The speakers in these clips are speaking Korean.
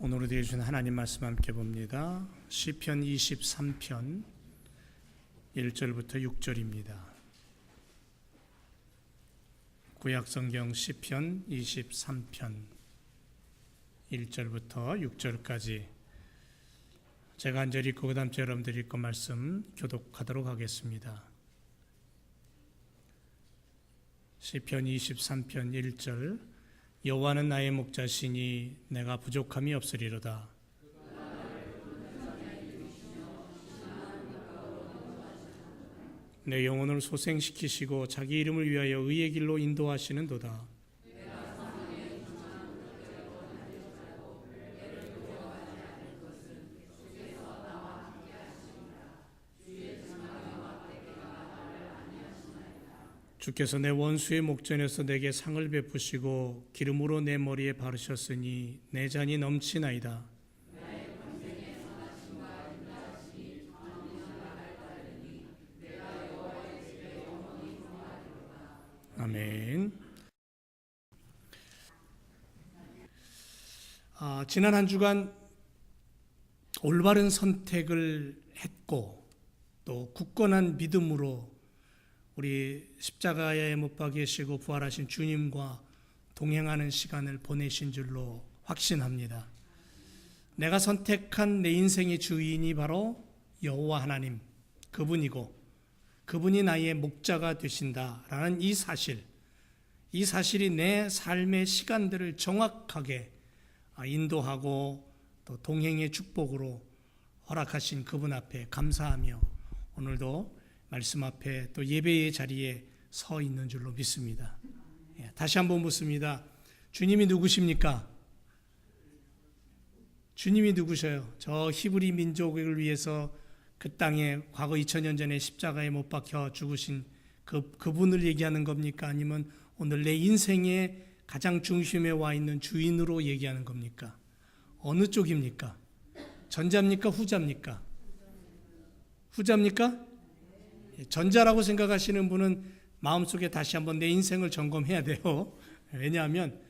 오늘 우리에게 주신 하나님 말씀 함께 봅니다. 시편 23편 1절부터 6절입니다. 구약성경 시편 23편 1절부터 6절까지 제가 한 절 읽고 그 다음 절 여러분들이 읽고 말씀 교독하도록 하겠습니다. 시편 23편 1절 여호와는 나의 목자시니 내가 부족함이 없으리로다. 내 영혼을 소생시키시고 자기 이름을 위하여 의의 길로 인도하시는도다. 주께서 내 원수의 목전에서 내게 상을 베푸시고 기름으로 내 머리에 바르셨으니 내 잔이 넘치나이다. 아멘. 지난 한 주간 올바른 선택을 했고 또 굳건한 믿음으로 우리 십자가에 못 박히시고 부활하신 주님과 동행하는 시간을 보내신 줄로 확신합니다. 내가 선택한 내 인생의 주인이 바로 여호와 하나님, 그분이고 그분이 나의 목자가 되신다라는 이 사실이 내 삶의 시간들을 정확하게 인도하고 또 동행의 축복으로 허락하신 그분 앞에 감사하며 오늘도 말씀 앞에 또 예배의 자리에 서 있는 줄로 믿습니다. 다시 한번 묻습니다. 주님이 누구십니까? 주님이 누구셔요? 저 히브리 민족을 위해서 그 땅에 과거 2000년 전에 십자가에 못 박혀 죽으신 그분을 얘기하는 겁니까? 아니면 오늘 내 인생의 가장 중심에 와 있는 주인으로 얘기하는 겁니까? 어느 쪽입니까? 전자입니까? 후자입니까? 후자입니까? 전자라고 생각하시는 분은 마음속에 다시 한번 내 인생을 점검해야 돼요. 왜냐하면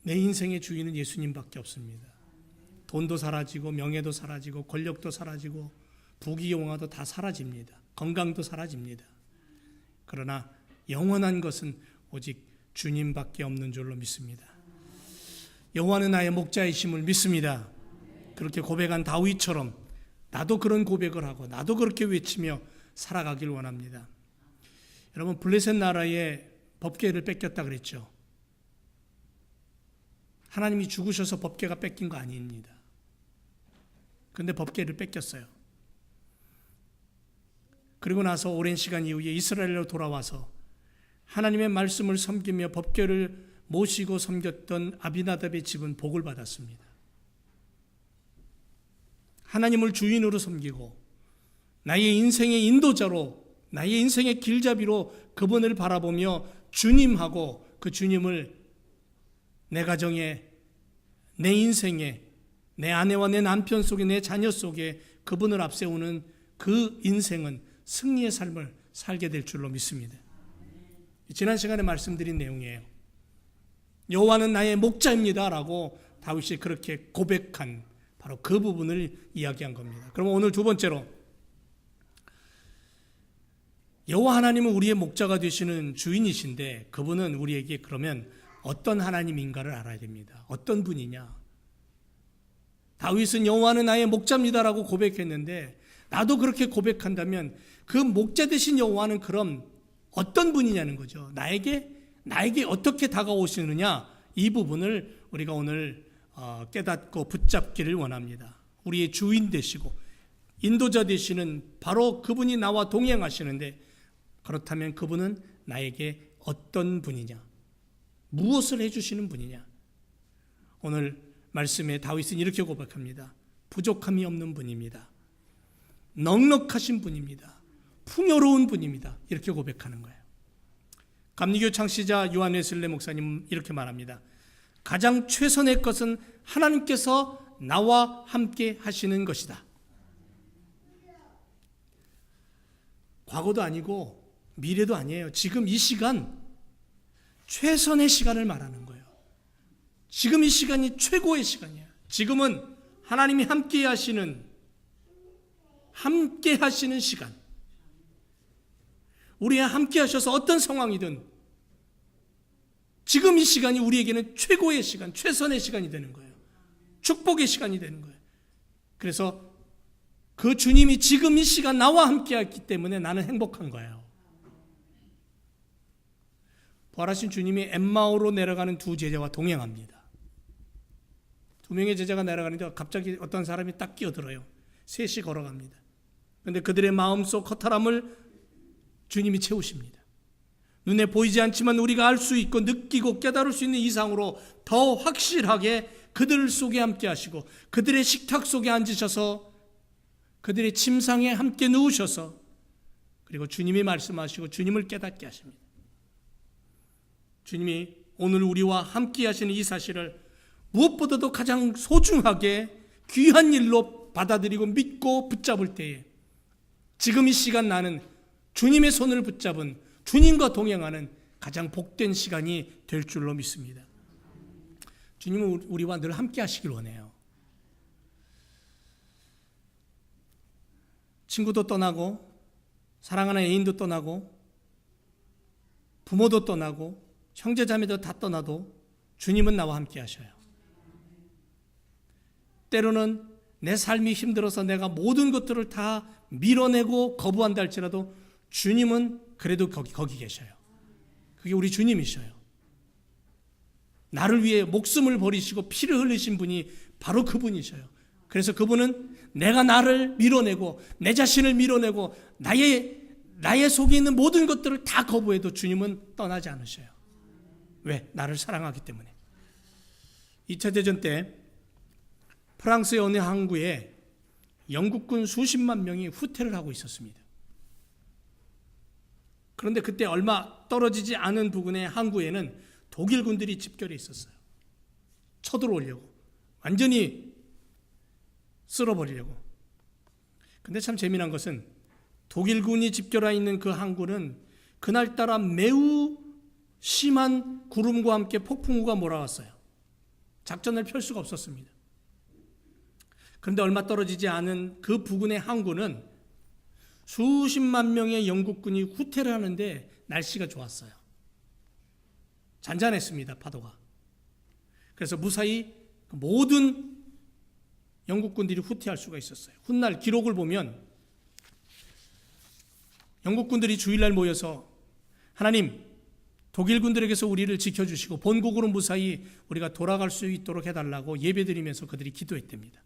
내 인생의 주인은 예수님밖에 없습니다. 돈도 사라지고 명예도 사라지고 권력도 사라지고 부귀영화도 다 사라집니다. 건강도 사라집니다. 그러나 영원한 것은 오직 주님밖에 없는 줄로 믿습니다. 여호와는 나의 목자이심을 믿습니다. 그렇게 고백한 다윗처럼 나도 그런 고백을 하고 나도 그렇게 외치며 살아가길 원합니다. 여러분, 블레셋 나라의 법궤를 뺏겼다 그랬죠. 하나님이 죽으셔서 법궤가 뺏긴 거 아닙니다. 그런데 법궤를 뺏겼어요. 그리고 나서 오랜 시간 이후에 이스라엘로 돌아와서 하나님의 말씀을 섬기며 법궤를 모시고 섬겼던 아비나답의 집은 복을 받았습니다. 하나님을 주인으로 섬기고 나의 인생의 인도자로 나의 인생의 길잡이로 그분을 바라보며 주님하고 그 주님을 내 가정에 내 인생에 내 아내와 내 남편 속에 내 자녀 속에 그분을 앞세우는 그 인생은 승리의 삶을 살게 될 줄로 믿습니다. 지난 시간에 말씀드린 내용이에요. 여호와는 나의 목자입니다 라고 다윗이 그렇게 고백한 바로 그 부분을 이야기한 겁니다. 그럼 오늘 두 번째로 여호와 하나님은 우리의 목자가 되시는 주인이신데 그분은 우리에게 그러면 어떤 하나님인가를 알아야 됩니다. 어떤 분이냐? 다윗은 여호와는 나의 목자입니다라고 고백했는데 나도 그렇게 고백한다면 그 목자 되신 여호와는 그럼 어떤 분이냐는 거죠. 나에게 어떻게 다가오시느냐 이 부분을 우리가 오늘 깨닫고 붙잡기를 원합니다. 우리의 주인 되시고 인도자 되시는 바로 그분이 나와 동행하시는데 그렇다면 그분은 나에게 어떤 분이냐? 무엇을 해주시는 분이냐? 오늘 말씀에 다윗은 이렇게 고백합니다. 부족함이 없는 분입니다. 넉넉하신 분입니다. 풍요로운 분입니다. 이렇게 고백하는 거예요. 감리교 창시자 요한 웨슬레 목사님 이렇게 말합니다. 가장 최선의 것은 하나님께서 나와 함께 하시는 것이다. 과거도 아니고 미래도 아니에요. 지금 이 시간 최선의 시간을 말하는 거예요. 지금 이 시간이 최고의 시간이야. 지금은 하나님이 함께 하시는 시간. 우리와 함께 하셔서 어떤 상황이든 지금 이 시간이 우리에게는 최고의 시간, 최선의 시간이 되는 거예요. 축복의 시간이 되는 거예요. 그래서 그 주님이 지금 이 시간 나와 함께 했기 때문에 나는 행복한 거예요. 부활하신 주님이 엠마오로 내려가는 두 제자와 동행합니다. 두 명의 제자가 내려가는데 갑자기 어떤 사람이 딱 끼어들어요. 셋이 걸어갑니다. 그런데 그들의 마음속 허탈함을 주님이 채우십니다. 눈에 보이지 않지만 우리가 알 수 있고 느끼고 깨달을 수 있는 이상으로 더 확실하게 그들 속에 함께 하시고 그들의 식탁 속에 앉으셔서 그들의 침상에 함께 누우셔서 그리고 주님이 말씀하시고 주님을 깨닫게 하십니다. 주님이 오늘 우리와 함께 하시는 이 사실을 무엇보다도 가장 소중하게 귀한 일로 받아들이고 믿고 붙잡을 때에 지금 이 시간 나는 주님의 손을 붙잡은 주님과 동행하는 가장 복된 시간이 될 줄로 믿습니다. 주님은 우리와 늘 함께 하시길 원해요. 친구도 떠나고 사랑하는 애인도 떠나고 부모도 떠나고 형제자매도 다 떠나도 주님은 나와 함께 하셔요. 때로는 내 삶이 힘들어서 내가 모든 것들을 다 밀어내고 거부한다 할지라도 주님은 그래도 거기 계셔요. 그게 우리 주님이셔요. 나를 위해 목숨을 버리시고 피를 흘리신 분이 바로 그분이셔요. 그래서 그분은 내가 나를 밀어내고 내 자신을 밀어내고 나의 속에 있는 모든 것들을 다 거부해도 주님은 떠나지 않으셔요. 왜? 나를 사랑하기 때문에. 2차 대전 때 프랑스의 어느 항구에 영국군 수십만 명이 후퇴를 하고 있었습니다. 그런데 그때 얼마 떨어지지 않은 부근의 항구에는 독일군들이 집결해 있었어요. 쳐들어오려고, 완전히 쓸어버리려고. 근데 참 재미난 것은 독일군이 집결해 있는 그 항구는 그날따라 매우 심한 구름과 함께 폭풍우가 몰아왔어요. 작전을 펼 수가 없었습니다. 그런데 얼마 떨어지지 않은 그 부근의 항구는 수십만 명의 영국군이 후퇴를 하는데 날씨가 좋았어요. 잔잔했습니다, 파도가. 그래서 무사히 모든 영국군들이 후퇴할 수가 있었어요. 훗날 기록을 보면 영국군들이 주일날 모여서 하나님, 독일군들에게서 우리를 지켜주시고 본국으로 무사히 우리가 돌아갈 수 있도록 해달라고 예배드리면서 그들이 기도했답니다.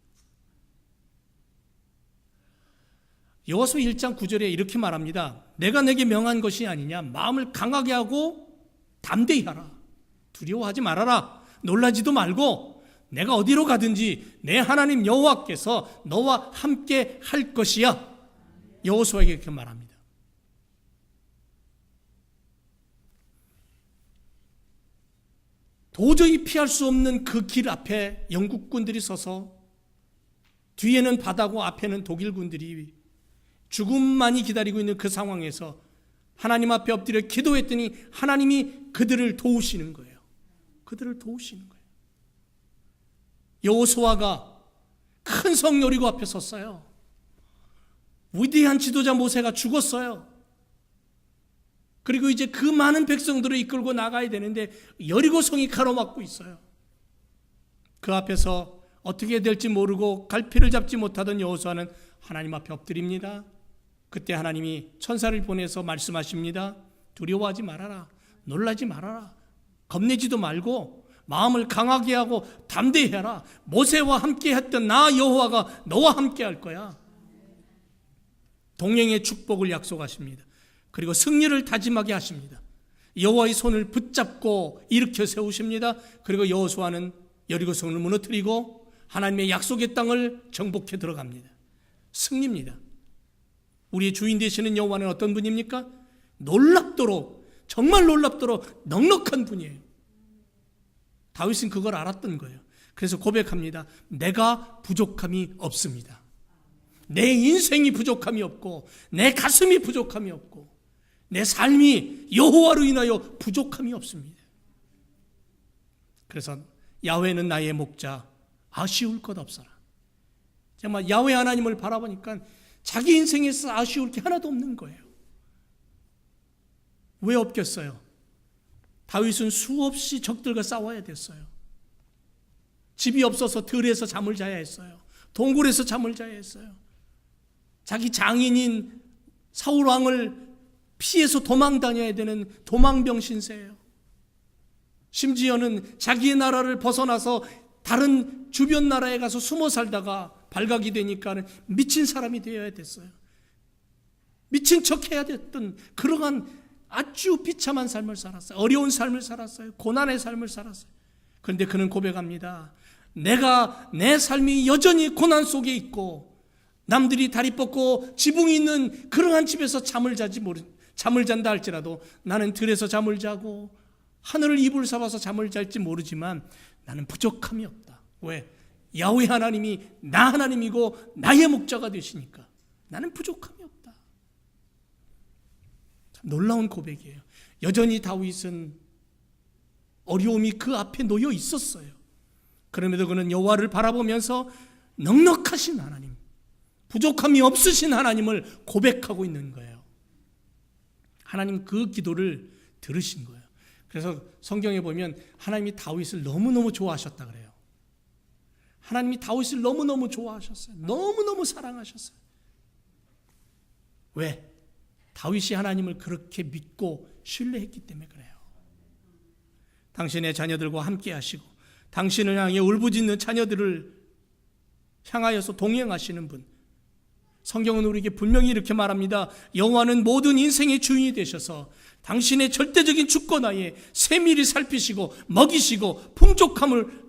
여호수아 1장 9절에 이렇게 말합니다. 내가 내게 명한 것이 아니냐. 마음을 강하게 하고 담대히 하라. 두려워하지 말아라. 놀라지도 말고 내가 어디로 가든지 내 하나님 여호와께서 너와 함께 할 것이야. 여호수아에게 이렇게 말합니다. 도저히 피할 수 없는 그 길 앞에 영국군들이 서서 뒤에는 바다고 앞에는 독일군들이 죽음만이 기다리고 있는 그 상황에서 하나님 앞에 엎드려 기도했더니 하나님이 그들을 도우시는 거예요. 그들을 도우시는 거예요. 여호수아가 큰 성 여리고 앞에 섰어요. 위대한 지도자 모세가 죽었어요. 그리고 이제 그 많은 백성들을 이끌고 나가야 되는데 여리고 성이 가로막고 있어요. 그 앞에서 어떻게 될지 모르고 갈피를 잡지 못하던 여호수아는 하나님 앞에 엎드립니다. 그때 하나님이 천사를 보내서 말씀하십니다. 두려워하지 말아라. 놀라지 말아라. 겁내지도 말고 마음을 강하게 하고 담대히 해라. 모세와 함께 했던 나 여호와가 너와 함께 할 거야. 동행의 축복을 약속하십니다. 그리고 승리를 다짐하게 하십니다. 여호와의 손을 붙잡고 일으켜 세우십니다. 그리고 여호수아는 여리고성을 무너뜨리고 하나님의 약속의 땅을 정복해 들어갑니다. 승리입니다. 우리의 주인 되시는 여호와는 어떤 분입니까? 놀랍도록, 정말 놀랍도록 넉넉한 분이에요. 다윗은 그걸 알았던 거예요. 그래서 고백합니다. 내가 부족함이 없습니다. 내 인생이 부족함이 없고 내 가슴이 부족함이 없고 내 삶이 여호와로 인하여 부족함이 없습니다. 그래서 야훼는 나의 목자, 아쉬울 것 없어라. 정말 야훼 하나님을 바라보니까 자기 인생에서 아쉬울 게 하나도 없는 거예요. 왜 없겠어요? 다윗은 수없이 적들과 싸워야 됐어요. 집이 없어서 들에서 잠을 자야 했어요. 동굴에서 잠을 자야 했어요. 자기 장인인 사울 왕을 피해서 도망 다녀야 되는 도망병 신세예요. 심지어는 자기의 나라를 벗어나서 다른 주변 나라에 가서 숨어 살다가 발각이 되니까 미친 사람이 되어야 됐어요. 미친 척 해야 됐던 그러한 아주 비참한 삶을 살았어요. 어려운 삶을 살았어요. 고난의 삶을 살았어요. 그런데 그는 고백합니다. 내가 내 삶이 여전히 고난 속에 있고 남들이 다리 뻗고 지붕이 있는 그러한 집에서 잠을 잔다 할지라도 나는 들에서 잠을 자고 하늘을 이불 삼아서 잠을 잘지 모르지만 나는 부족함이 없다. 왜? 야훼 하나님이 나 하나님이고 나의 목자가 되시니까 나는 부족함이 없다. 참 놀라운 고백이에요. 여전히 다윗은 어려움이 그 앞에 놓여 있었어요. 그럼에도 그는 여호와를 바라보면서 넉넉하신 하나님, 부족함이 없으신 하나님을 고백하고 있는 거예요. 하나님 그 기도를 들으신 거예요. 그래서 성경에 보면 하나님이 다윗을 너무너무 좋아하셨다 그래요. 하나님이 다윗을 너무너무 좋아하셨어요. 너무너무 사랑하셨어요. 왜? 다윗이 하나님을 그렇게 믿고 신뢰했기 때문에 그래요. 당신의 자녀들과 함께 하시고 당신을 향해 울부짖는 자녀들을 향하여서 동행하시는 분. 성경은 우리에게 분명히 이렇게 말합니다. 여호와는 모든 인생의 주인이 되셔서 당신의 절대적인 주권하에 세밀히 살피시고 먹이시고 풍족함을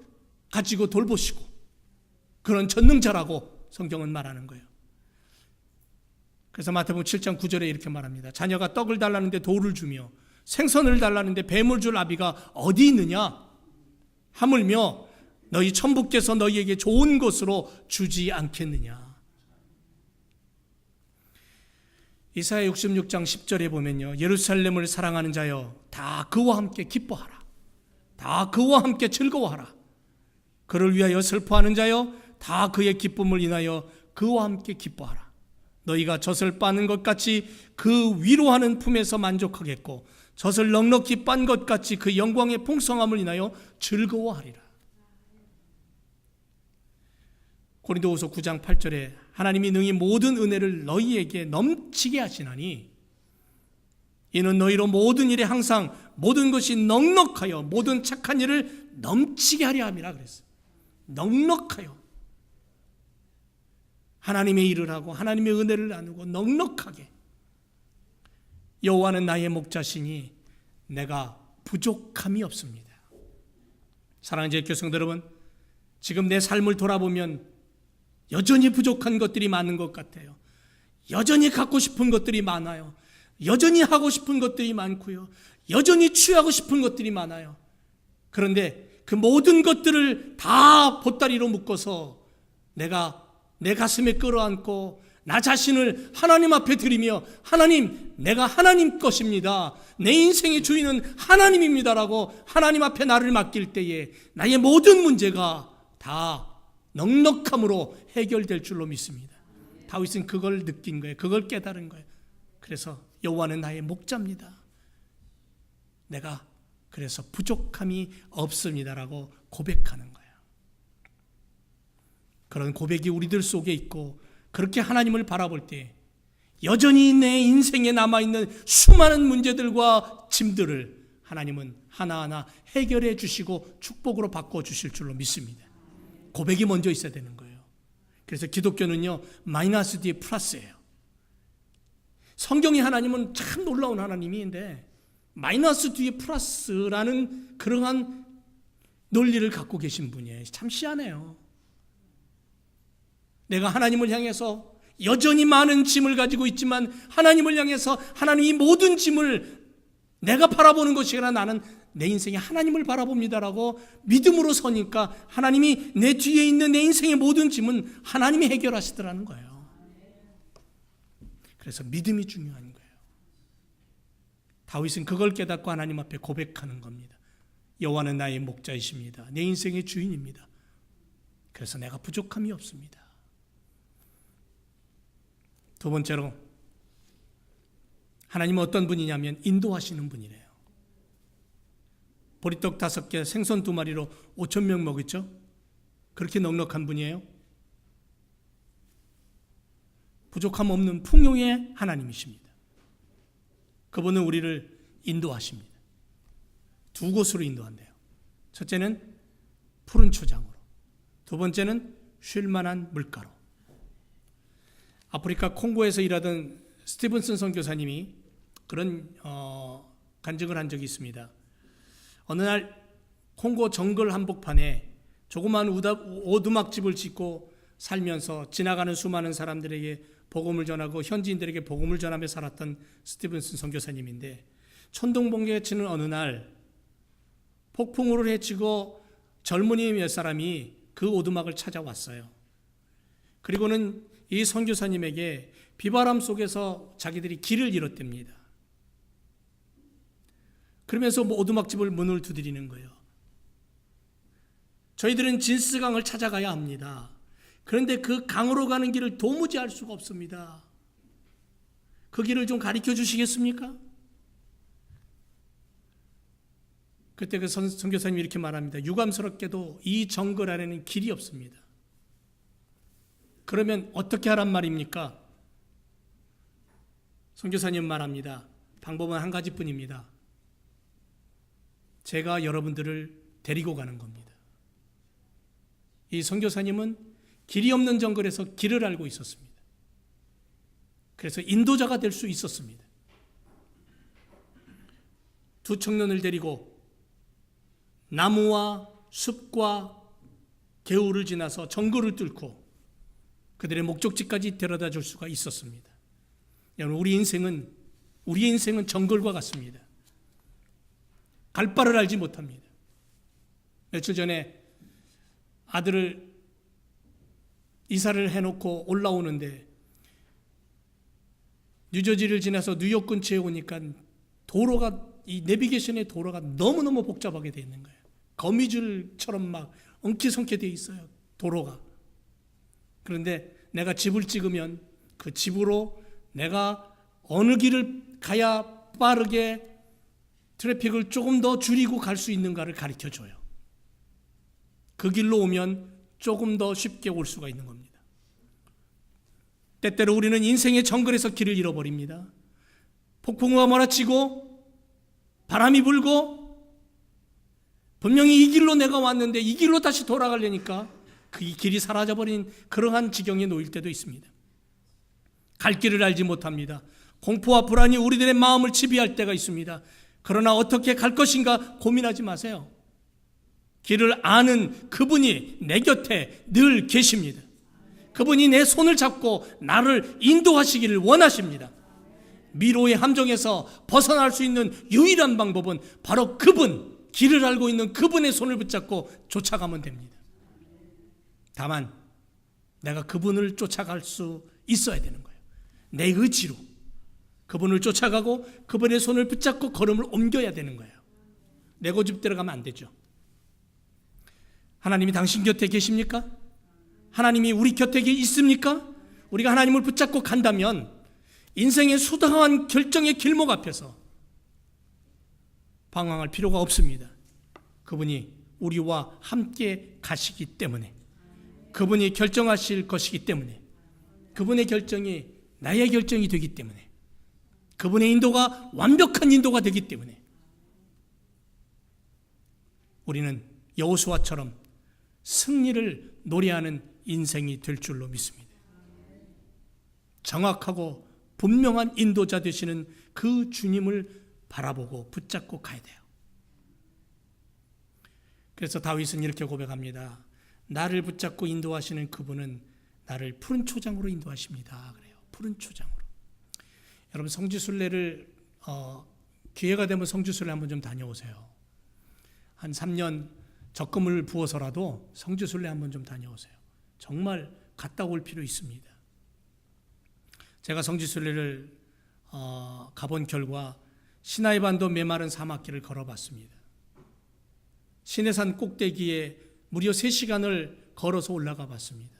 가지고 돌보시고 그런 전능자라고 성경은 말하는 거예요. 그래서 마태복음 7장 9절에 이렇게 말합니다. 자녀가 떡을 달라는데 돌을 주며 생선을 달라는데 뱀을 줄 아비가 어디 있느냐? 하물며 너희 천부께서 너희에게 좋은 것으로 주지 않겠느냐? 이사야 66장 10절에 보면요. 예루살렘을 사랑하는 자여 다 그와 함께 기뻐하라. 다 그와 함께 즐거워하라. 그를 위하여 슬퍼하는 자여 다 그의 기쁨을 인하여 그와 함께 기뻐하라. 너희가 젖을 빠는 것 같이 그 위로하는 품에서 만족하겠고 젖을 넉넉히 빤 것 같이 그 영광의 풍성함을 인하여 즐거워하리라. 고린도후서 9장 8절에 하나님이 능히 모든 은혜를 너희에게 넘치게 하시나니 이는 너희로 모든 일에 항상 모든 것이 넉넉하여 모든 착한 일을 넘치게 하려 함이라 그랬어요. 넉넉하여 하나님의 일을 하고 하나님의 은혜를 나누고 넉넉하게. 여호와는 나의 목자시니 내가 부족함이 없습니다. 사랑하는 제 교성들 여러분, 지금 내 삶을 돌아보면 여전히 부족한 것들이 많은 것 같아요. 여전히 갖고 싶은 것들이 많아요. 여전히 하고 싶은 것들이 많고요. 여전히 취하고 싶은 것들이 많아요. 그런데 그 모든 것들을 다 보따리로 묶어서 내가 내 가슴에 끌어안고 나 자신을 하나님 앞에 드리며 하나님, 내가 하나님 것입니다. 내 인생의 주인은 하나님입니다라고 하나님 앞에 나를 맡길 때에 나의 모든 문제가 다 넉넉함으로 해결될 줄로 믿습니다. 다윗은 그걸 느낀 거예요. 그걸 깨달은 거예요. 그래서 여호와는 나의 목자입니다. 내가 그래서 부족함이 없습니다라고 고백하는 거예요. 그런 고백이 우리들 속에 있고 그렇게 하나님을 바라볼 때 여전히 내 인생에 남아있는 수많은 문제들과 짐들을 하나님은 하나하나 해결해 주시고 축복으로 바꿔주실 줄로 믿습니다. 고백이 먼저 있어야 되는 거예요. 그래서 기독교는요, 마이너스 뒤에 플러스예요. 성경의 하나님은 참 놀라운 하나님인데 마이너스 뒤에 플러스라는 그러한 논리를 갖고 계신 분이에요. 참 희한해요. 내가 하나님을 향해서 여전히 많은 짐을 가지고 있지만 하나님을 향해서 하나님이 모든 짐을 내가 바라보는 것이 아니라 나는 내 인생에 하나님을 바라봅니다라고 믿음으로 서니까 하나님이 내 뒤에 있는 내 인생의 모든 짐은 하나님이 해결하시더라는 거예요. 그래서 믿음이 중요한 거예요. 다윗은 그걸 깨닫고 하나님 앞에 고백하는 겁니다. 여호와는 나의 목자이십니다. 내 인생의 주인입니다. 그래서 내가 부족함이 없습니다. 두 번째로 하나님은 어떤 분이냐면 인도하시는 분이래요. 보리떡 5개, 생선 2마리로 5,000명 먹였죠? 그렇게 넉넉한 분이에요. 부족함 없는 풍요의 하나님이십니다. 그분은 우리를 인도하십니다. 2곳으로 인도한대요. 첫째는 푸른 초장으로, 두 번째는 쉴만한 물가로. 아프리카 콩고에서 일하던 스티븐슨 선교사님이 그런 간증을 한 적이 있습니다. 어느 날 콩고 정글 한복판에 조그마한 오두막집을 짓고 살면서 지나가는 수많은 사람들에게 복음을 전하고 현지인들에게 복음을 전하며 살았던 스티븐슨 선교사님인데, 천둥번개가 치는 어느 날 폭풍우를 헤치고 젊은이 몇 사람이 그 오두막을 찾아왔어요. 그리고는 이 선교사님에게 비바람 속에서 자기들이 길을 잃었답니다. 그러면서 오두막집을 문을 두드리는 거예요. 저희들은 진스강을 찾아가야 합니다. 그런데 그 강으로 가는 길을 도무지 알 수가 없습니다. 그 길을 좀 가르쳐 주시겠습니까? 그때 그 선교사님이 이렇게 말합니다. 유감스럽게도 이 정글 안에는 길이 없습니다. 그러면 어떻게 하란 말입니까? 선교사님 말합니다. 방법은 한 가지뿐입니다. 제가 여러분들을 데리고 가는 겁니다. 이 선교사님은 길이 없는 정글에서 길을 알고 있었습니다. 그래서 인도자가 될 수 있었습니다. 2 청년을 데리고 나무와 숲과 개울을 지나서 정글을 뚫고 그들의 목적지까지 데려다 줄 수가 있었습니다. 여러분, 우리의 인생은 정글과 같습니다. 갈 바를 알지 못합니다. 며칠 전에 아들을 이사를 해놓고 올라오는데 뉴저지를 지나서 뉴욕 근처에 오니까 도로가, 이 내비게이션의 도로가 너무너무 복잡하게 되어 있는 거예요. 거미줄처럼 막 엉키성키 되어 있어요, 도로가. 그런데 내가 집을 찍으면 그 집으로 내가 어느 길을 가야 빠르게 트래픽을 조금 더 줄이고 갈 수 있는가를 가르쳐 줘요. 그 길로 오면 조금 더 쉽게 올 수가 있는 겁니다. 때때로 우리는 인생의 정글에서 길을 잃어버립니다. 폭풍우가 몰아치고 바람이 불고 분명히 이 길로 내가 왔는데 이 길로 다시 돌아가려니까 그 길이 사라져버린 그러한 지경에 놓일 때도 있습니다. 갈 길을 알지 못합니다. 공포와 불안이 우리들의 마음을 지배할 때가 있습니다. 그러나 어떻게 갈 것인가 고민하지 마세요. 길을 아는 그분이 내 곁에 늘 계십니다. 그분이 내 손을 잡고 나를 인도하시기를 원하십니다. 미로의 함정에서 벗어날 수 있는 유일한 방법은 바로 그분, 길을 알고 있는 그분의 손을 붙잡고 쫓아가면 됩니다. 다만 내가 그분을 쫓아갈 수 있어야 되는 거예요. 내 의지로 그분을 쫓아가고 그분의 손을 붙잡고 걸음을 옮겨야 되는 거예요. 내 고집대로 가면 안 되죠. 하나님이 당신 곁에 계십니까? 하나님이 우리 곁에 있습니까? 우리가 하나님을 붙잡고 간다면 인생의 수당한 결정의 길목 앞에서 방황할 필요가 없습니다. 그분이 우리와 함께 가시기 때문에, 그분이 결정하실 것이기 때문에, 그분의 결정이 나의 결정이 되기 때문에, 그분의 인도가 완벽한 인도가 되기 때문에 우리는 여호수아처럼 승리를 노래하는 인생이 될 줄로 믿습니다. 정확하고 분명한 인도자 되시는 그 주님을 바라보고 붙잡고 가야 돼요. 그래서 다윗은 이렇게 고백합니다. 나를 붙잡고 인도하시는 그분은 나를 푸른 초장으로 인도하십니다. 그래요. 푸른 초장으로. 여러분, 성지순례를 기회가 되면 성지순례 한번 좀 다녀오세요. 한 3년 적금을 부어서라도 성지순례 한번 좀 다녀오세요. 정말 갔다 올 필요 있습니다. 제가 성지순례를 가본 결과 시나이 반도 메마른 사막길을 걸어봤습니다. 시내산 꼭대기에 무려 3시간을 걸어서 올라가 봤습니다.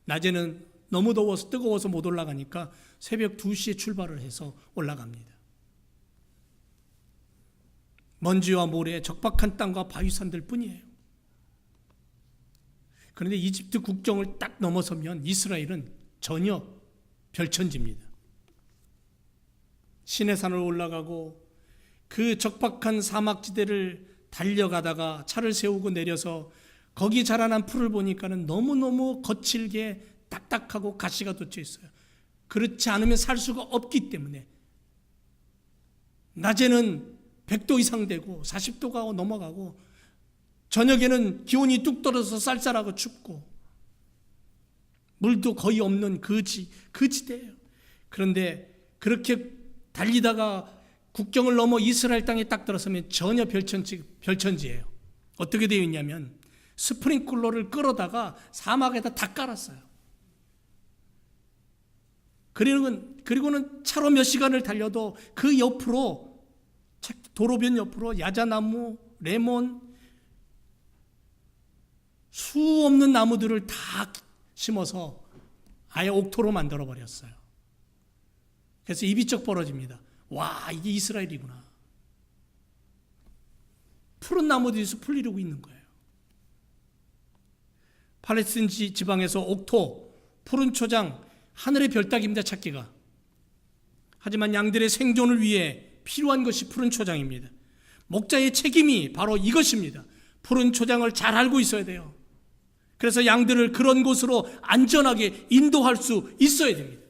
낮에는 너무 더워서 뜨거워서 못 올라가니까 새벽 2시에 출발을 해서 올라갑니다. 먼지와 모래, 적박한 땅과 바위산들 뿐이에요. 그런데 이집트 국경을 딱 넘어서면 이스라엘은 전혀 별천지입니다. 시내산을 올라가고 그 적박한 사막지대를 달려가다가 차를 세우고 내려서 거기 자라난 풀을 보니까는 너무너무 거칠게 딱딱하고 가시가 돋쳐 있어요. 그렇지 않으면 살 수가 없기 때문에 낮에는 100도 이상 되고 40도가 넘어가고 저녁에는 기온이 뚝 떨어져서 쌀쌀하고 춥고 물도 거의 없는 그 지대예요. 그런데 그렇게 달리다가 국경을 넘어 이스라엘 땅에 딱 들어서면 전혀 별천지예요. 어떻게 되어 있냐면 스프링클러를 끌어다가 사막에다 다 깔았어요. 그리고는 차로 몇 시간을 달려도 그 옆으로, 도로변 옆으로 야자나무, 레몬, 수 없는 나무들을 다 심어서 아예 옥토로 만들어 버렸어요. 그래서 입이 쩍 벌어집니다. 와, 이게 이스라엘이구나. 푸른 나무들에서 풀 이루고 있는 거예요. 팔레스틴 지방에서 옥토, 푸른 초장, 하늘의 별 따기입니다, 찾기가. 하지만 양들의 생존을 위해 필요한 것이 푸른 초장입니다. 목자의 책임이 바로 이것입니다. 푸른 초장을 잘 알고 있어야 돼요. 그래서 양들을 그런 곳으로 안전하게 인도할 수 있어야 됩니다.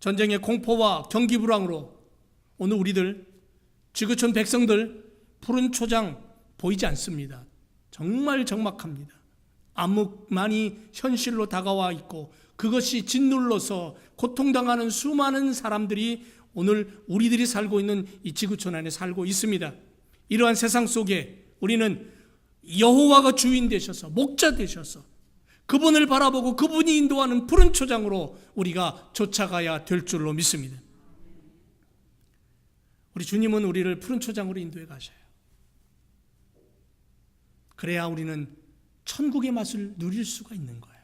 전쟁의 공포와 경기불황으로 오늘 우리들, 지구촌 백성들 푸른 초장 보이지 않습니다. 정말 적막합니다. 암흑만이 현실로 다가와 있고 그것이 짓눌러서 고통당하는 수많은 사람들이 오늘 우리들이 살고 있는 이 지구촌 안에 살고 있습니다. 이러한 세상 속에 우리는 여호와가 주인 되셔서 목자 되셔서 그분을 바라보고 그분이 인도하는 푸른 초장으로 우리가 쫓아가야 될 줄로 믿습니다. 우리 주님은 우리를 푸른 초장으로 인도해 가셔요. 그래야 우리는 천국의 맛을 누릴 수가 있는 거예요.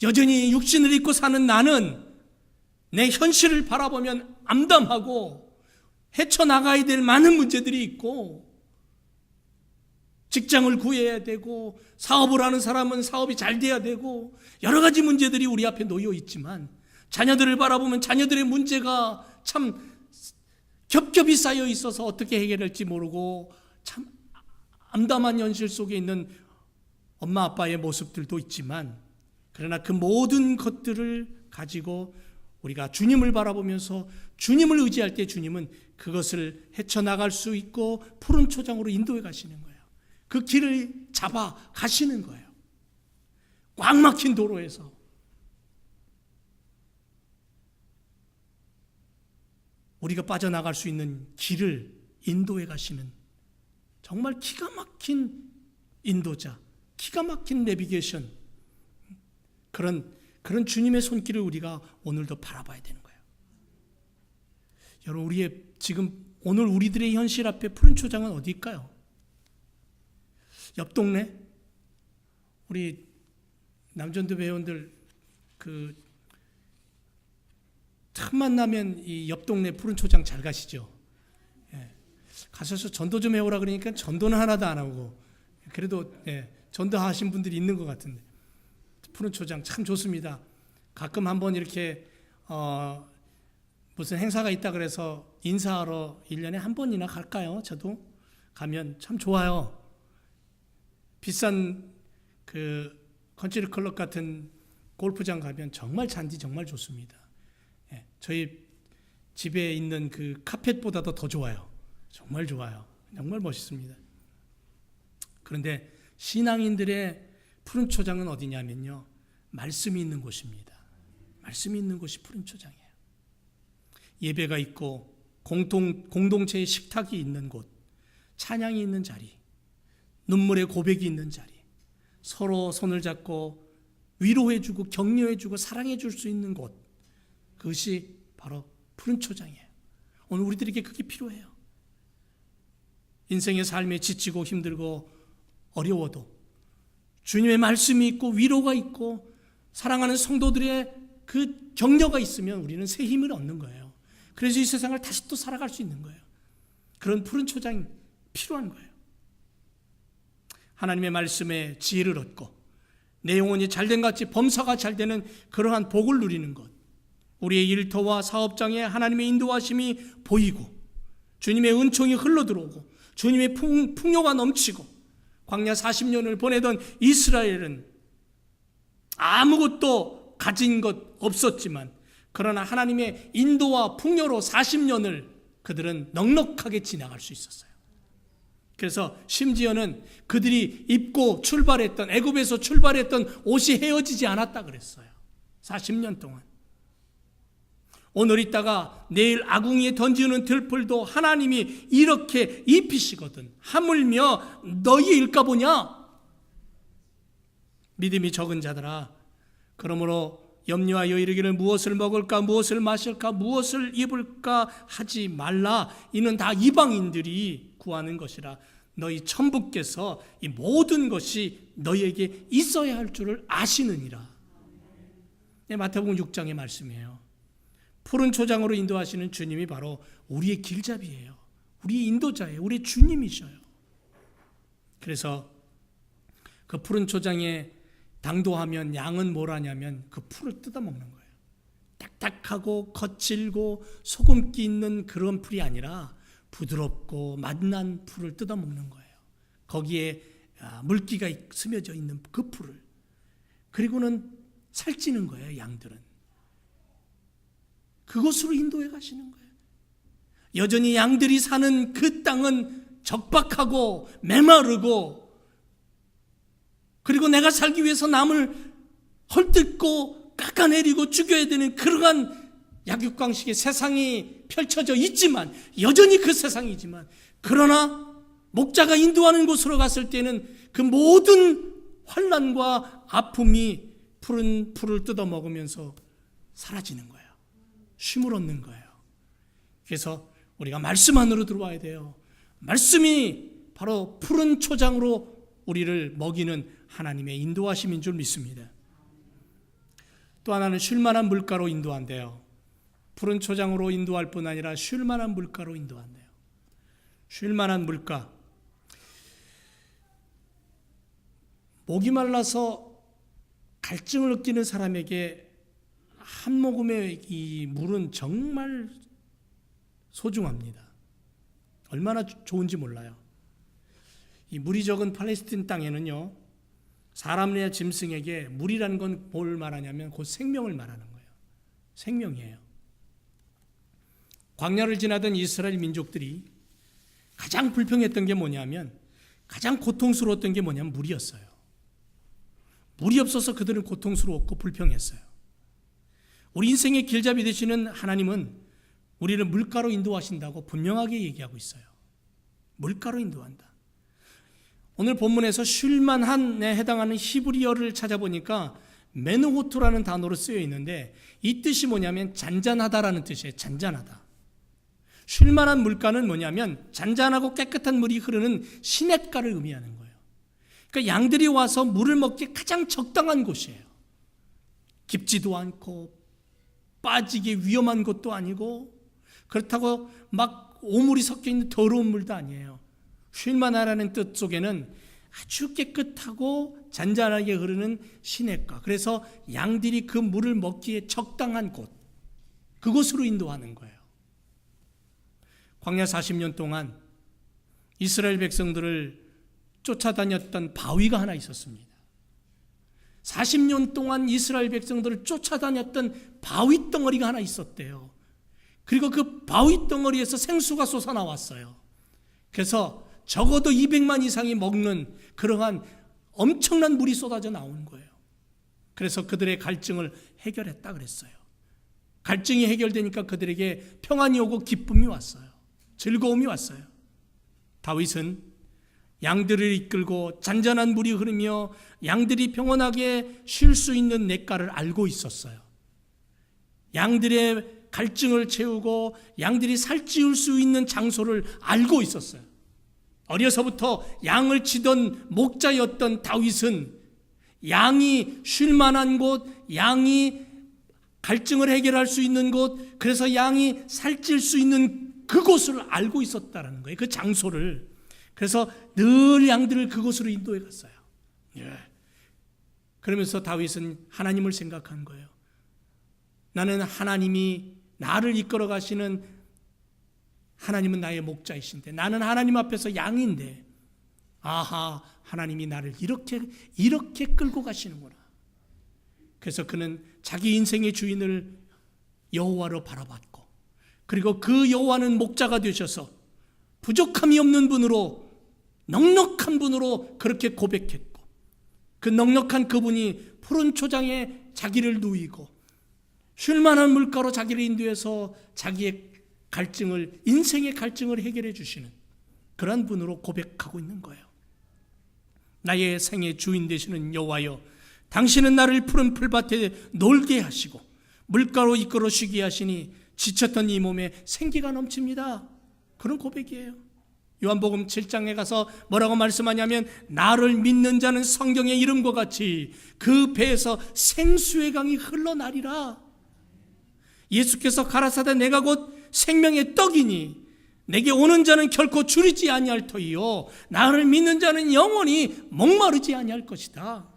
여전히 육신을 입고 사는 나는 내 현실을 바라보면 암담하고 헤쳐나가야 될 많은 문제들이 있고, 직장을 구해야 되고 사업을 하는 사람은 사업이 잘 돼야 되고 여러 가지 문제들이 우리 앞에 놓여 있지만, 자녀들을 바라보면 자녀들의 문제가 참 겹겹이 쌓여 있어서 어떻게 해결할지 모르고 참 암담한 현실 속에 있는 엄마 아빠의 모습들도 있지만, 그러나 그 모든 것들을 가지고 우리가 주님을 바라보면서 주님을 의지할 때 주님은 그것을 헤쳐나갈 수 있고 푸른 초장으로 인도해 가시는 거예요. 그 길을 잡아 가시는 거예요. 꽉 막힌 도로에서 우리가 빠져나갈 수 있는 길을 인도해 가시는 정말 기가 막힌 인도자, 기가 막힌 내비게이션, 그런 주님의 손길을 우리가 오늘도 바라봐야 되는 거예요. 여러분, 우리의 지금 오늘 우리들의 현실 앞에 푸른 초장은 어디일까요? 옆 동네, 우리 남전도 회원들 틈만 나면 이 옆 동네 푸른 초장 잘 가시죠. 예. 가셔서 전도 좀 해오라 그러니까 전도는 하나도 안 하고, 그래도 전도 하신 분들이 있는 것 같은데 푸른 초장 참 좋습니다. 가끔 한번 이렇게 무슨 행사가 있다 그래서 인사하러 1년에 한 번이나 갈까요? 저도 가면 참 좋아요. 비싼 그 컨트리 클럽 같은 골프장 가면 정말 잔디 정말 좋습니다. 예, 저희 집에 있는 그 카펫보다도 더 좋아요. 정말 좋아요. 정말 멋있습니다. 그런데 신앙인들의 푸른 초장은 어디냐면요, 말씀이 있는 곳입니다. 말씀이 있는 곳이 푸른 초장이에요. 예배가 있고 공동체의 식탁이 있는 곳, 찬양이 있는 자리, 눈물의 고백이 있는 자리, 서로 손을 잡고 위로해주고 격려해주고 사랑해줄 수 있는 곳, 그것이 바로 푸른 초장이에요. 오늘 우리들에게 그게 필요해요. 인생의 삶에 지치고 힘들고 어려워도 주님의 말씀이 있고 위로가 있고 사랑하는 성도들의 그 격려가 있으면 우리는 새 힘을 얻는 거예요. 그래서 이 세상을 다시 또 살아갈 수 있는 거예요. 그런 푸른 초장이 필요한 거예요. 하나님의 말씀에 지혜를 얻고 내 영혼이 잘된 같이 범사가 잘되는 그러한 복을 누리는 것, 우리의 일터와 사업장에 하나님의 인도하심이 보이고 주님의 은총이 흘러들어오고 주님의 풍요가 넘치고 광야 40년을 보내던 이스라엘은 아무것도 가진 것 없었지만 그러나 하나님의 인도와 풍요로 40년을 그들은 넉넉하게 지나갈 수 있었어요. 그래서 심지어는 그들이 입고 출발했던 애굽에서 출발했던 옷이 헤어지지 않았다 그랬어요. 40년 동안. 오늘 있다가 내일 아궁이에 던지는 들풀도 하나님이 이렇게 입히시거든. 하물며 너희의 일까 보냐? 믿음이 적은 자들아, 그러므로 염려하여 이르기를 무엇을 먹을까, 무엇을 마실까, 무엇을 입을까 하지 말라. 이는 다 이방인들이 구하는 것이라. 너희 천부께서 이 모든 것이 너희에게 있어야 할 줄을 아시느니라. 네, 마태복음 6장의 말씀이에요. 푸른 초장으로 인도하시는 주님이 바로 우리의 길잡이예요. 우리의 인도자예요. 우리의 주님이셔요. 그래서 그 푸른 초장에 당도하면 양은 뭘 하냐면 그 풀을 뜯어먹는 거예요. 딱딱하고 거칠고 소금기 있는 그런 풀이 아니라 부드럽고 맛난 풀을 뜯어먹는 거예요. 거기에 물기가 스며져 있는 그 풀을. 그리고는 살찌는 거예요, 양들은. 그곳으로 인도해 가시는 거예요. 여전히 양들이 사는 그 땅은 적박하고 메마르고, 그리고 내가 살기 위해서 남을 헐뜯고 깎아내리고 죽여야 되는 그러한 약육강식의 세상이 펼쳐져 있지만, 여전히 그 세상이지만, 그러나 목자가 인도하는 곳으로 갔을 때는 그 모든 환난과 아픔이 푸른 풀을 뜯어먹으면서 사라지는 거예요. 쉼을 얻는 거예요. 그래서 우리가 말씀 안으로 들어와야 돼요. 말씀이 바로 푸른 초장으로 우리를 먹이는 하나님의 인도하심인 줄 믿습니다. 또 하나는 쉴만한 물가로 인도한대요. 푸른 초장으로 인도할 뿐 아니라 쉴만한 물가로 인도한대요. 쉴만한 물가. 목이 말라서 갈증을 느끼는 사람에게 한 모금의 이 물은 정말 소중합니다. 얼마나 좋은지 몰라요. 이 물이 적은 팔레스틴 땅에는요, 사람이나 짐승에게 물이라는 건 뭘 말하냐면 곧 생명을 말하는 거예요. 생명이에요. 광야를 지나던 이스라엘 민족들이 가장 불평했던 게 뭐냐면, 가장 고통스러웠던 게 뭐냐면 물이었어요. 물이 없어서 그들은 고통스러웠고 불평했어요. 우리 인생의 길잡이 되시는 하나님은 우리를 물가로 인도하신다고 분명하게 얘기하고 있어요. 물가로 인도한다. 오늘 본문에서 쉴만한에 해당하는 히브리어를 찾아보니까 메누호투라는 단어로 쓰여 있는데, 이 뜻이 뭐냐면 잔잔하다라는 뜻이에요. 잔잔하다. 쉴만한 물가는 뭐냐면 잔잔하고 깨끗한 물이 흐르는 시냇가를 의미하는 거예요. 그러니까 양들이 와서 물을 먹기에 가장 적당한 곳이에요. 깊지도 않고 빠지기 위험한 곳도 아니고, 그렇다고 막 오물이 섞여 있는 더러운 물도 아니에요. 쉴만하라는 뜻 속에는 아주 깨끗하고 잔잔하게 흐르는 시냇가, 그래서 양들이 그 물을 먹기에 적당한 곳, 그곳으로 인도하는 거예요. 광야 40년 동안 이스라엘 백성들을 쫓아다녔던 바위가 하나 있었습니다. 40년 동안 이스라엘 백성들을 쫓아다녔던 바위 덩어리가 하나 있었대요. 그리고 그 바위 덩어리에서 생수가 솟아나왔어요. 그래서 적어도 200만 이상이 먹는 그러한 엄청난 물이 쏟아져 나오는 거예요. 그래서 그들의 갈증을 해결했다 그랬어요. 갈증이 해결되니까 그들에게 평안이 오고 기쁨이 왔어요. 즐거움이 왔어요. 다윗은 양들을 이끌고 잔잔한 물이 흐르며 양들이 평온하게 쉴 수 있는 냇가를 알고 있었어요. 양들의 갈증을 채우고 양들이 살찌울 수 있는 장소를 알고 있었어요. 어려서부터 양을 치던 목자였던 다윗은 양이 쉴 만한 곳, 양이 갈증을 해결할 수 있는 곳, 그래서 양이 살찔 수 있는 그곳을 알고 있었다는 거예요. 그 장소를. 그래서 늘 양들을 그곳으로 인도해 갔어요. 그러면서 다윗은 하나님을 생각한 거예요. 나는 하나님이 나를 이끌어 가시는 하나님은 나의 목자이신데, 나는 하나님 앞에서 양인데, 아하, 하나님이 나를 이렇게 끌고 가시는구나. 그래서 그는 자기 인생의 주인을 여호와로 바라봤고, 그리고 그 여호와는 목자가 되셔서 부족함이 없는 분으로, 넉넉한 분으로 그렇게 고백했고, 그 넉넉한 그분이 푸른 초장에 자기를 누이고 쉴만한 물가로 자기를 인도해서 자기의 갈증을, 인생의 갈증을 해결해 주시는 그런 분으로 고백하고 있는 거예요. 나의 생의 주인 되시는 여호와여, 당신은 나를 푸른 풀밭에 놀게 하시고 물가로 이끌어 쉬게 하시니 지쳤던 이 몸에 생기가 넘칩니다. 그런 고백이에요. 요한복음 7장에 가서 뭐라고 말씀하냐면, 나를 믿는 자는 성경의 이름과 같이 그 배에서 생수의 강이 흘러나리라. 예수께서 가라사대 내가 곧 생명의 떡이니 내게 오는 자는 결코 줄이지 아니할 터이요 나를 믿는 자는 영원히 목마르지 아니할 것이다.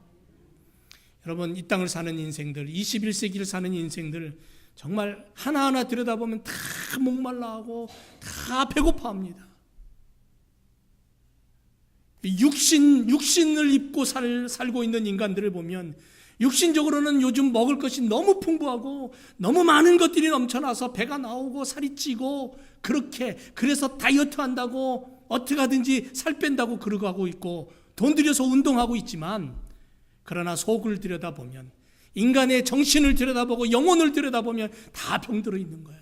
여러분, 이 땅을 사는 인생들, 21세기를 사는 인생들 정말 하나하나 들여다보면 다 목말라하고 다 배고파합니다. 육신을 입고 살고 있는 인간들을 보면 육신적으로는 요즘 먹을 것이 너무 풍부하고 너무 많은 것들이 넘쳐나서 배가 나오고 살이 찌고, 그래서 다이어트 한다고 어떻게 하든지 살 뺀다고 그러고 하고 있고 돈 들여서 운동하고 있지만, 그러나 속을 들여다보면, 인간의 정신을 들여다보고 영혼을 들여다보면 다 병들어 있는 거예요.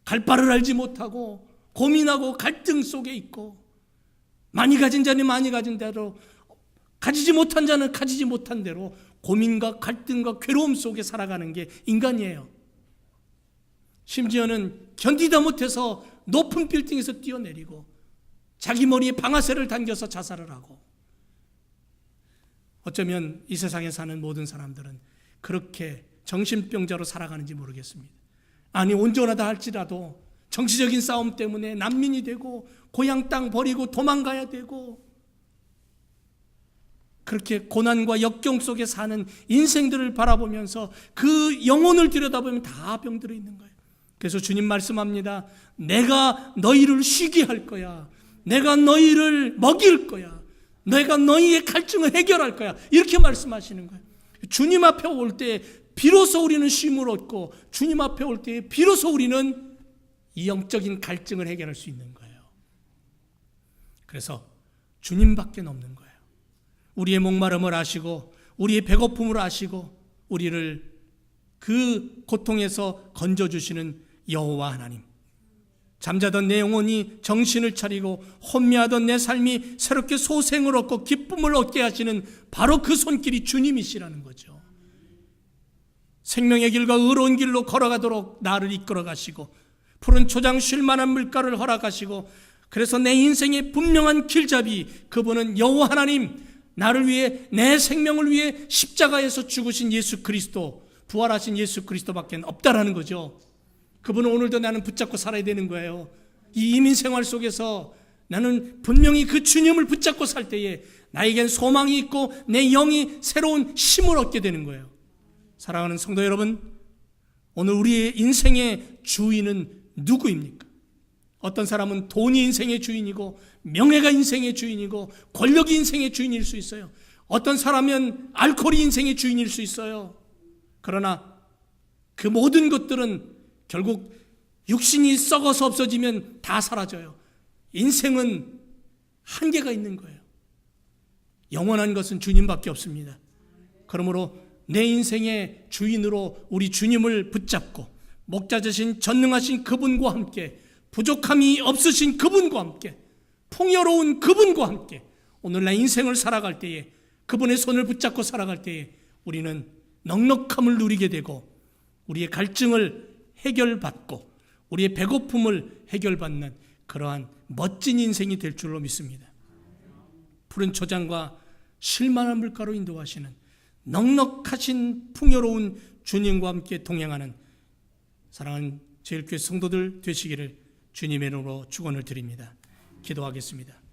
갈 바를 알지 못하고 고민하고 갈등 속에 있고, 많이 가진 자는 많이 가진 대로, 가지지 못한 자는 가지지 못한 대로 고민과 갈등과 괴로움 속에 살아가는 게 인간이에요. 심지어는 견디다 못해서 높은 빌딩에서 뛰어내리고 자기 머리에 방아쇠를 당겨서 자살을 하고, 어쩌면 이 세상에 사는 모든 사람들은 그렇게 정신병자로 살아가는지 모르겠습니다. 아니, 온전하다 할지라도 정치적인 싸움 때문에 난민이 되고 고향 땅 버리고 도망가야 되고, 그렇게 고난과 역경 속에 사는 인생들을 바라보면서 그 영혼을 들여다보면 다 병들어 있는 거예요. 그래서 주님 말씀합니다. 내가 너희를 쉬게 할 거야. 내가 너희를 먹일 거야. 내가 너희의 갈증을 해결할 거야. 이렇게 말씀하시는 거예요. 주님 앞에 올 때 비로소 우리는 쉼을 얻고, 주님 앞에 올 때 비로소 우리는 이 영적인 갈증을 해결할 수 있는 거예요. 그래서 주님밖에 없는 거예요. 우리의 목마름을 아시고 우리의 배고픔을 아시고 우리를 그 고통에서 건져주시는 여호와 하나님, 잠자던 내 영혼이 정신을 차리고 혼미하던 내 삶이 새롭게 소생을 얻고 기쁨을 얻게 하시는 바로 그 손길이 주님이시라는 거죠. 생명의 길과 의로운 길로 걸어가도록 나를 이끌어 가시고 푸른 초장 쉴만한 물가를 허락하시고, 그래서 내 인생의 분명한 길잡이, 그분은 여호와 하나님, 나를 위해, 내 생명을 위해 십자가에서 죽으신 예수 그리스도, 부활하신 예수 그리스도밖에 없다라는 거죠. 그분은 오늘도 나는 붙잡고 살아야 되는 거예요. 이 이민 생활 속에서 나는 분명히 그 주님을 붙잡고 살 때에 나에겐 소망이 있고 내 영이 새로운 힘을 얻게 되는 거예요. 사랑하는 성도 여러분, 오늘 우리의 인생의 주인은 누구입니까? 어떤 사람은 돈이 인생의 주인이고 명예가 인생의 주인이고 권력이 인생의 주인일 수 있어요. 어떤 사람은 알코올이 인생의 주인일 수 있어요. 그러나 그 모든 것들은 결국 육신이 썩어서 없어지면 다 사라져요. 인생은 한계가 있는 거예요. 영원한 것은 주님밖에 없습니다. 그러므로 내 인생의 주인으로 우리 주님을 붙잡고 목자 되신 전능하신 그분과 함께, 부족함이 없으신 그분과 함께, 풍요로운 그분과 함께 오늘날 인생을 살아갈 때에, 그분의 손을 붙잡고 살아갈 때에 우리는 넉넉함을 누리게 되고 우리의 갈증을 해결받고 우리의 배고픔을 해결받는 그러한 멋진 인생이 될 줄로 믿습니다. 푸른 초장과 실만한 물가로 인도하시는 넉넉하신 풍요로운 주님과 함께 동행하는 사랑하는 제일교회 성도들 되시기를 주님의 이름으로 축원을 드립니다. 기도하겠습니다.